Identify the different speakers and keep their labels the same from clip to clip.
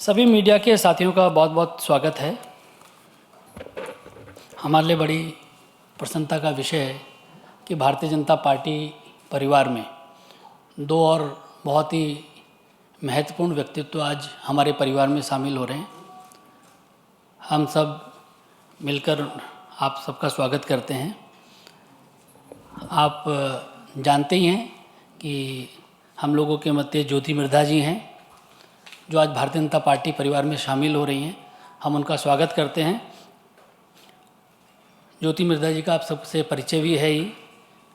Speaker 1: सभी मीडिया के साथियों का बहुत बहुत स्वागत है। हमारे लिए बड़ी प्रसन्नता का विषय है कि भारतीय जनता पार्टी परिवार में दो और बहुत ही महत्वपूर्ण व्यक्तित्व आज हमारे परिवार में शामिल हो रहे हैं। हम सब मिलकर आप सबका स्वागत करते हैं। आप जानते ही हैं कि हम लोगों के मध्य ज्योति मिर्धा जी हैं जो आज भारतीय जनता पार्टी परिवार में शामिल हो रही हैं। हम उनका स्वागत करते हैं। ज्योति मिर्धा जी का आप सबसे परिचय भी है ही।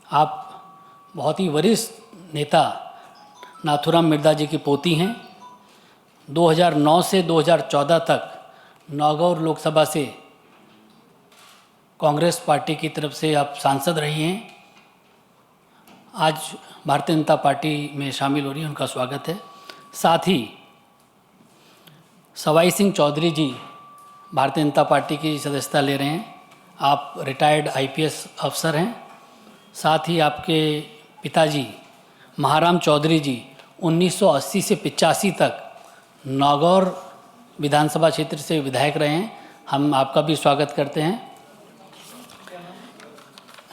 Speaker 1: आप बहुत ही वरिष्ठ नेता नाथूराम मिर्धा जी की पोती हैं। 2009 से 2014 तक नागौर लोकसभा से कांग्रेस पार्टी की तरफ से आप सांसद रही हैं। आज भारतीय जनता पार्टी में शामिल हो रही हैं, उनका स्वागत है। साथ ही सवाई सिंह चौधरी जी भारतीय जनता पार्टी की सदस्यता ले रहे हैं। आप रिटायर्ड आईपीएस अफसर हैं। साथ ही आपके पिताजी महाराम चौधरी जी 1980 से 85 तक नागौर विधानसभा क्षेत्र से विधायक रहे हैं। हम आपका भी स्वागत करते हैं।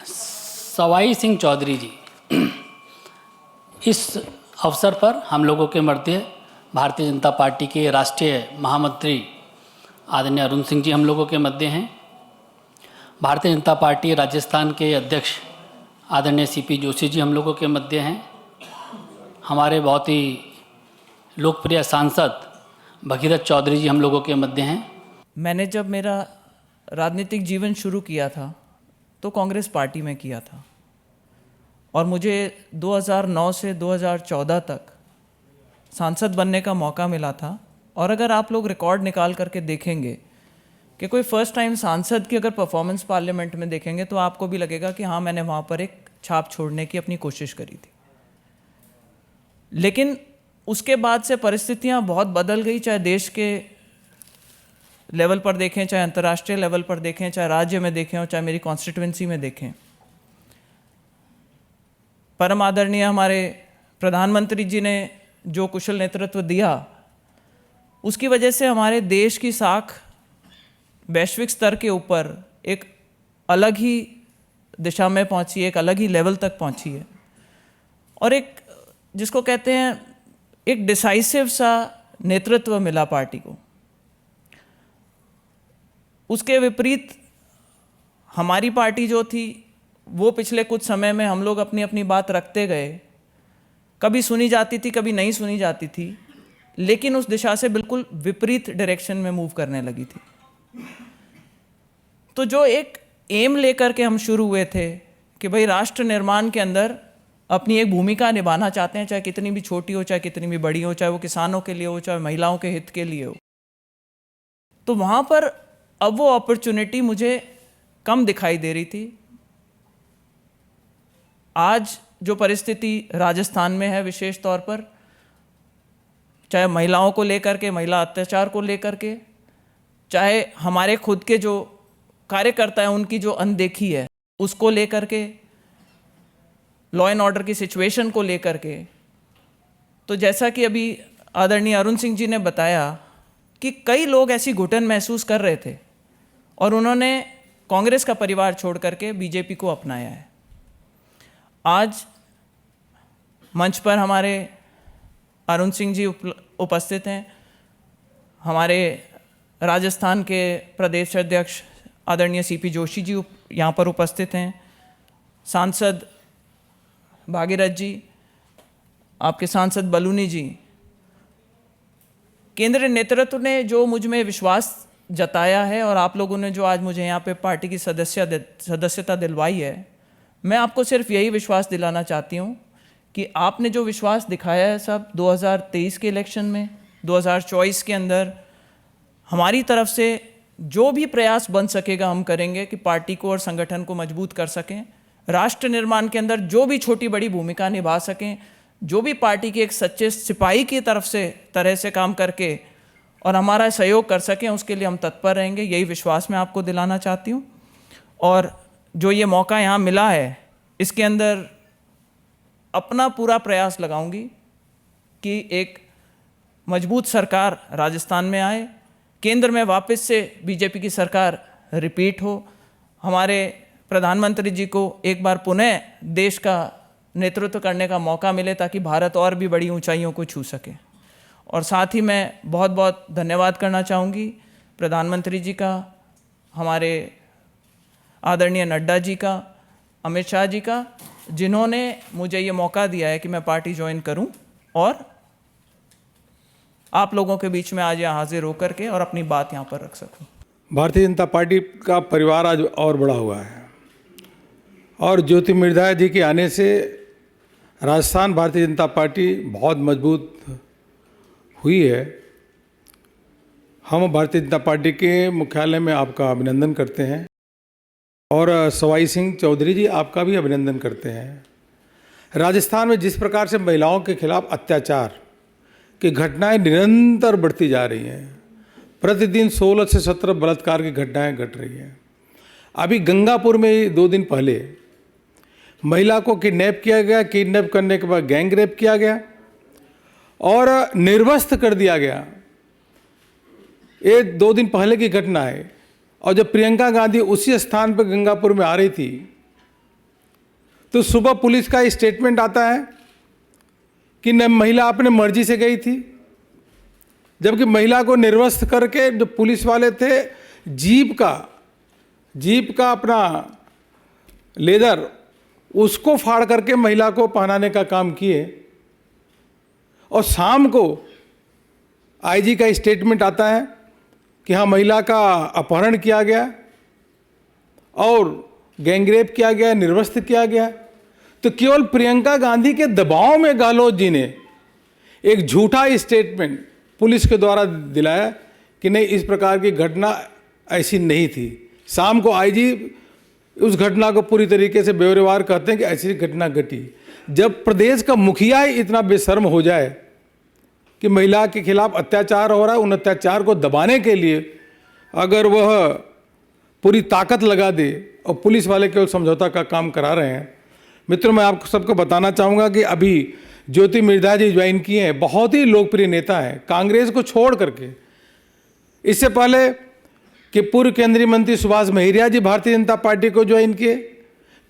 Speaker 1: सवाई सिंह चौधरी जी, इस अवसर पर हम लोगों के मध्य भारतीय जनता पार्टी के राष्ट्रीय महामंत्री आदरणीय अरुण सिंह जी हम लोगों के मध्य हैं। भारतीय जनता पार्टी राजस्थान के अध्यक्ष आदरणीय सीपी जोशी जी हम लोगों के मध्य हैं। हमारे बहुत ही लोकप्रिय सांसद भगीरथ चौधरी जी हम लोगों के मध्य हैं।
Speaker 2: मैंने जब मेरा राजनीतिक जीवन शुरू किया था तो कांग्रेस पार्टी में किया था और मुझे 2009 से 2014 तक सांसद बनने का मौका मिला था। और अगर आप लोग रिकॉर्ड निकाल करके देखेंगे कि कोई फर्स्ट टाइम सांसद की अगर परफॉर्मेंस पार्लियामेंट में देखेंगे तो आपको भी लगेगा कि हाँ, मैंने वहाँ पर एक छाप छोड़ने की अपनी कोशिश करी थी। लेकिन उसके बाद से परिस्थितियाँ बहुत बदल गई, चाहे देश के लेवल पर देखें, चाहे अंतर्राष्ट्रीय लेवल पर देखें, चाहे राज्य में देखें और चाहे मेरी कॉन्स्टिट्यूंसी में देखें। परम आदरणीय हमारे प्रधानमंत्री जी ने जो कुशल नेतृत्व दिया, उसकी वजह से हमारे देश की साख वैश्विक स्तर के ऊपर एक अलग ही दिशा में पहुंची है, एक अलग ही लेवल तक पहुंची है। और एक जिसको कहते हैं एक डिसाइसिव सा नेतृत्व मिला पार्टी को। उसके विपरीत हमारी पार्टी जो थी वो पिछले कुछ समय में हम लोग अपनी अपनी बात रखते गए, कभी सुनी जाती थी, कभी नहीं सुनी जाती थी, लेकिन उस दिशा से बिल्कुल विपरीत डायरेक्शन में मूव करने लगी थी। तो जो एक एम लेकर के हम शुरू हुए थे कि भाई राष्ट्र निर्माण के अंदर अपनी एक भूमिका निभाना चाहते हैं, चाहे कितनी भी छोटी हो, चाहे कितनी भी बड़ी हो, चाहे वो किसानों के लिए हो, चाहे महिलाओं के हित के लिए हो, तो वहाँ पर अब वो अपॉर्चुनिटी मुझे कम दिखाई दे रही थी। आज जो परिस्थिति राजस्थान में है, विशेष तौर पर चाहे महिलाओं को लेकर के, महिला अत्याचार को लेकर के, चाहे हमारे खुद के जो कार्यकर्ता हैं उनकी जो अनदेखी है उसको लेकर के, लॉ एंड ऑर्डर की सिचुएशन को लेकर के, तो जैसा कि अभी आदरणीय अरुण सिंह जी ने बताया कि कई लोग ऐसी घुटन महसूस कर रहे थे और उन्होंने कांग्रेस का परिवार छोड़ करके बीजेपी को अपनाया है। आज मंच पर हमारे अरुण सिंह जी उपस्थित हैं। हमारे राजस्थान के प्रदेश अध्यक्ष आदरणीय सीपी जोशी जी यहाँ पर उपस्थित हैं। सांसद भागीरथ जी, आपके सांसद बलूनी जी। केंद्रीय नेतृत्व ने जो मुझ में विश्वास जताया है और आप लोगों ने जो आज मुझे यहाँ पे पार्टी की सदस्यता दिलवाई है, मैं आपको सिर्फ यही विश्वास दिलाना चाहती हूँ कि आपने जो विश्वास दिखाया है सब 2023 के इलेक्शन में, 2024 के अंदर हमारी तरफ से जो भी प्रयास बन सकेगा हम करेंगे कि पार्टी को और संगठन को मजबूत कर सकें, राष्ट्र निर्माण के अंदर जो भी छोटी बड़ी भूमिका निभा सकें, जो भी पार्टी के एक सच्चे सिपाही की तरह से काम करके और हमारा सहयोग कर सकें, उसके लिए हम तत्पर रहेंगे। यही विश्वास मैं आपको दिलाना चाहती हूँ। और जो ये मौका यहाँ मिला है, इसके अंदर अपना पूरा प्रयास लगाऊंगी कि एक मजबूत सरकार राजस्थान में आए, केंद्र में वापस से बीजेपी की सरकार रिपीट हो, हमारे प्रधानमंत्री जी को एक बार पुनः देश का नेतृत्व करने का मौका मिले ताकि भारत और भी बड़ी ऊंचाइयों को छू सके। और साथ ही मैं बहुत बहुत धन्यवाद करना चाहूँगी प्रधानमंत्री जी का, हमारे आदरणीय नड्डा जी का, अमित शाह जी का, जिन्होंने मुझे ये मौका दिया है कि मैं पार्टी ज्वाइन करूं और आप लोगों के बीच में आज यहाँ हाजिर होकर के और अपनी बात यहाँ पर रख सकूं।
Speaker 3: भारतीय जनता पार्टी का परिवार आज और बड़ा हुआ है और ज्योति मिर्धा जी के आने से राजस्थान भारतीय जनता पार्टी बहुत मजबूत हुई है। हम भारतीय जनता पार्टी के मुख्यालय में आपका अभिनंदन करते हैं और सवाई सिंह चौधरी जी आपका भी अभिनंदन करते हैं। राजस्थान में जिस प्रकार से महिलाओं के खिलाफ अत्याचार की घटनाएं निरंतर बढ़ती जा रही हैं, प्रतिदिन 16 से 17 बलात्कार की घटनाएं घट रही हैं। अभी गंगापुर में 2 दिन पहले महिला को किडनैप किया गया, किडनैप करने के बाद गैंग रेप किया गया और निर्वस्त्र कर दिया गया। ये 2 दिन पहले की घटना है। और जब प्रियंका गांधी उसी स्थान पर गंगापुर में आ रही थी तो सुबह पुलिस का स्टेटमेंट आता है कि न महिला अपने मर्जी से गई थी, जबकि महिला को निर्वस्त्र करके जो पुलिस वाले थे जीप का अपना लेदर उसको फाड़ करके महिला को पहनाने का काम किए। और शाम को आईजी का स्टेटमेंट आता है कि हाँ महिला का अपहरण किया गया और गैंगरेप किया गया, निर्वस्त्र किया गया। तो केवल प्रियंका गांधी के दबाव में गहलोत जी ने एक झूठा स्टेटमेंट पुलिस के द्वारा दिलाया कि नहीं इस प्रकार की घटना ऐसी नहीं थी। शाम को आईजी उस घटना को पूरी तरीके से ब्यौरेवार कहते हैं कि ऐसी घटना घटी। जब प्रदेश का मुखिया ही इतना बेशर्म हो जाए कि महिला के खिलाफ अत्याचार हो रहा है, उन अत्याचार को दबाने के लिए अगर वह पूरी ताकत लगा दे और पुलिस वाले केवल समझौता का काम करा रहे हैं। मित्रों, मैं आपको सबको बताना चाहूँगा कि अभी ज्योति मिर्धा जी ज्वाइन किए हैं, बहुत ही लोकप्रिय नेता हैं कांग्रेस को छोड़ करके। इससे पहले कि पूर्व केंद्रीय मंत्री सुभाष महरिया जी भारतीय जनता पार्टी को ज्वाइन किए,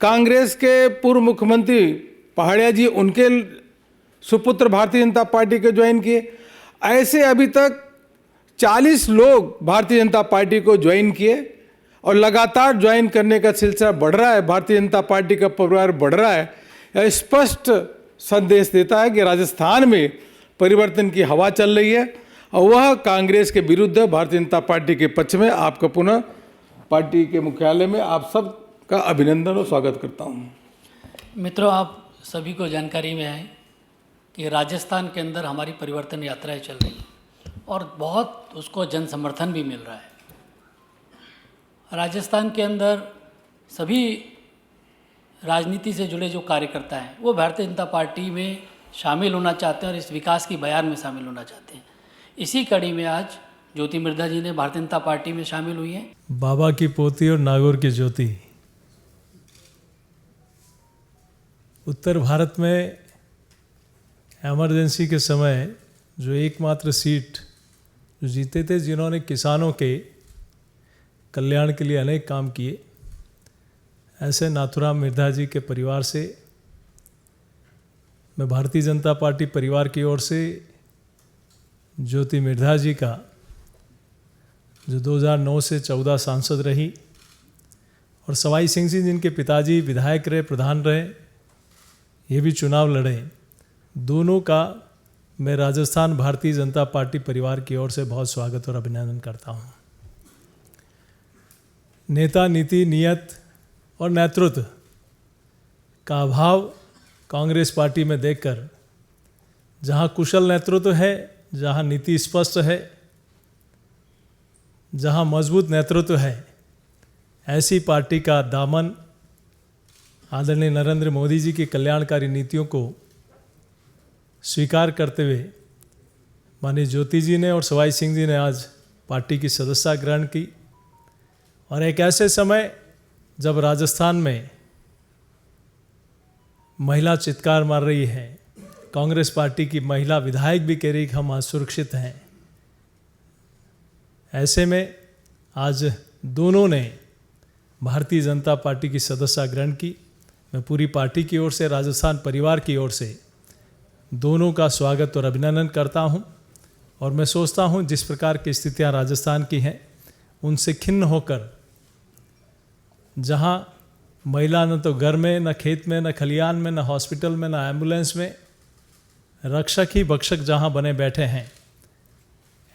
Speaker 3: कांग्रेस के पूर्व मुख्यमंत्री पहाड़िया जी उनके सुपुत्र भारतीय जनता पार्टी के ज्वाइन किए। ऐसे अभी तक 40 लोग भारतीय जनता पार्टी को ज्वाइन किए और लगातार ज्वाइन करने का सिलसिला बढ़ रहा है। भारतीय जनता पार्टी का परिवार बढ़ रहा है। यह स्पष्ट संदेश देता है कि राजस्थान में परिवर्तन की हवा चल रही है और वह कांग्रेस के विरुद्ध है, भारतीय जनता पार्टी के पक्ष में। आपका पुनः पार्टी के मुख्यालय में आप सबका अभिनंदन और स्वागत करता हूँ।
Speaker 1: मित्रों, आप सभी को जानकारी में है कि राजस्थान के अंदर हमारी परिवर्तन यात्राएं चल रही हैं और बहुत उसको जन समर्थन भी मिल रहा है। राजस्थान के अंदर सभी राजनीति से जुड़े जो कार्यकर्ता हैं वो भारतीय जनता पार्टी में शामिल होना चाहते हैं और इस विकास की बयान में शामिल होना चाहते हैं। इसी कड़ी में आज ज्योति मिर्धा जी ने भारतीय जनता पार्टी में शामिल हुई हैं।
Speaker 4: बाबा की पोती और नागौर की ज्योति। उत्तर भारत में इमरजेंसी के समय जो एकमात्र सीट जो जीते थे, जिन्होंने किसानों के कल्याण के लिए अनेक काम किए, ऐसे नाथुराम मिर्धा जी के परिवार से मैं भारतीय जनता पार्टी परिवार की ओर से ज्योति मिर्धा जी का, जो 2009 से 14 सांसद रही, और सवाई सिंह जी जिनके पिताजी विधायक रहे, प्रधान रहे, ये भी चुनाव लड़े, दोनों का मैं राजस्थान भारतीय जनता पार्टी परिवार की ओर से बहुत स्वागत और अभिनंदन करता हूँ। नेता, नीति, नियत और नेतृत्व का अभाव कांग्रेस पार्टी में देखकर, जहाँ कुशल नेतृत्व है, जहाँ नीति स्पष्ट है, जहाँ मजबूत नेतृत्व है, ऐसी पार्टी का दामन आदरणीय नरेंद्र मोदी जी की कल्याणकारी नीतियों को स्वीकार करते हुए माननीय ज्योति जी ने और सवाई सिंह जी ने आज पार्टी की सदस्यता ग्रहण की। और एक ऐसे समय जब राजस्थान में महिला चित्कार मार रही है, कांग्रेस पार्टी की महिला विधायक भी कह रही कि हम असुरक्षित हैं। ऐसे में आज दोनों ने भारतीय जनता पार्टी की सदस्यता ग्रहण की। मैं पूरी पार्टी की ओर से, राजस्थान परिवार की ओर से दोनों का स्वागत और अभिनंदन करता हूं। और मैं सोचता हूं जिस प्रकार की स्थितियां राजस्थान की हैं उनसे खिन्न होकर, जहां महिला न तो घर में, न खेत में, न खलियान में, न हॉस्पिटल में, न एम्बुलेंस में, रक्षक ही भक्षक जहां बने बैठे हैं,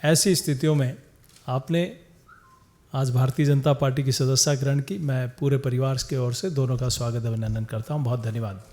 Speaker 4: ऐसी स्थितियों में आपने आज भारतीय जनता पार्टी की सदस्यता ग्रहण की। मैं पूरे परिवार की ओर से दोनों का स्वागत अभिनंदन करता हूं। बहुत धन्यवाद।